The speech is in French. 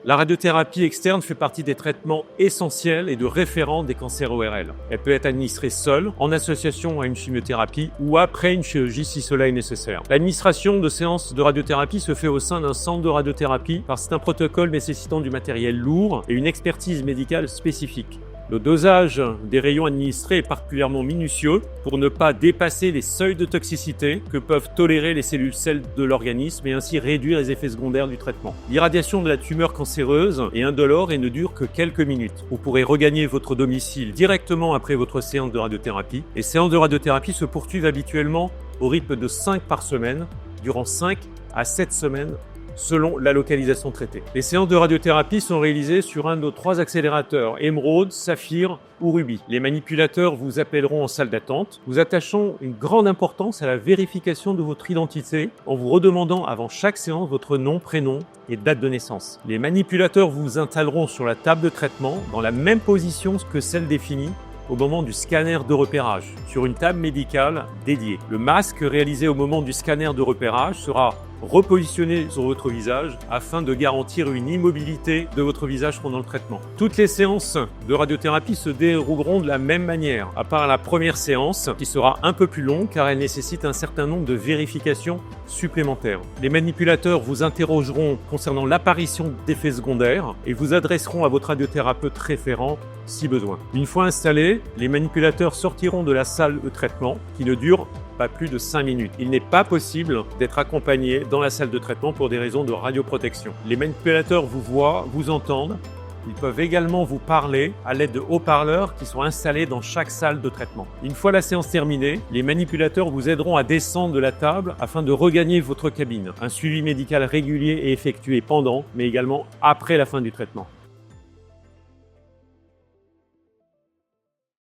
La radiothérapie externe fait partie des traitements essentiels et de référence des cancers ORL. Elle peut être administrée seule, en association à une chimiothérapie ou après une chirurgie si cela est nécessaire. L'administration de séances de radiothérapie se fait au sein d'un centre de radiothérapie parce que c'est un protocole nécessitant du matériel lourd et une expertise médicale spécifique. Le dosage des rayons administrés est particulièrement minutieux pour ne pas dépasser les seuils de toxicité que peuvent tolérer les cellules saines de l'organisme et ainsi réduire les effets secondaires du traitement. L'irradiation de la tumeur cancéreuse est indolore et ne dure que quelques minutes. Vous pourrez regagner votre domicile directement après votre séance de radiothérapie. Les séances de radiothérapie se poursuivent habituellement au rythme de 5 par semaine, durant 5 à 7 semaines, selon la localisation traitée. Les séances de radiothérapie sont réalisées sur un de nos 3 accélérateurs, Émeraude, Saphir ou Ruby. Les manipulateurs vous appelleront en salle d'attente. Nous attachons une grande importance à la vérification de votre identité en vous redemandant avant chaque séance votre nom, prénom et date de naissance. Les manipulateurs vous installeront sur la table de traitement dans la même position que celle définie au moment du scanner de repérage, sur une table médicale dédiée. Le masque réalisé au moment du scanner de repérage sera repositionné sur votre visage afin de garantir une immobilité de votre visage pendant le traitement. Toutes les séances de radiothérapie se dérouleront de la même manière, à part la première séance qui sera un peu plus longue car elle nécessite un certain nombre de vérifications supplémentaires. Les manipulateurs vous interrogeront concernant l'apparition d'effets secondaires et vous adresseront à votre radiothérapeute référent si besoin. Une fois installés, les manipulateurs sortiront de la salle de traitement qui ne dure pas plus de 5 minutes. Il n'est pas possible d'être accompagné dans la salle de traitement pour des raisons de radioprotection. Les manipulateurs vous voient, vous entendent. Ils peuvent également vous parler à l'aide de haut-parleurs qui sont installés dans chaque salle de traitement. Une fois la séance terminée, les manipulateurs vous aideront à descendre de la table afin de regagner votre cabine. Un suivi médical régulier est effectué pendant, mais également après la fin du traitement.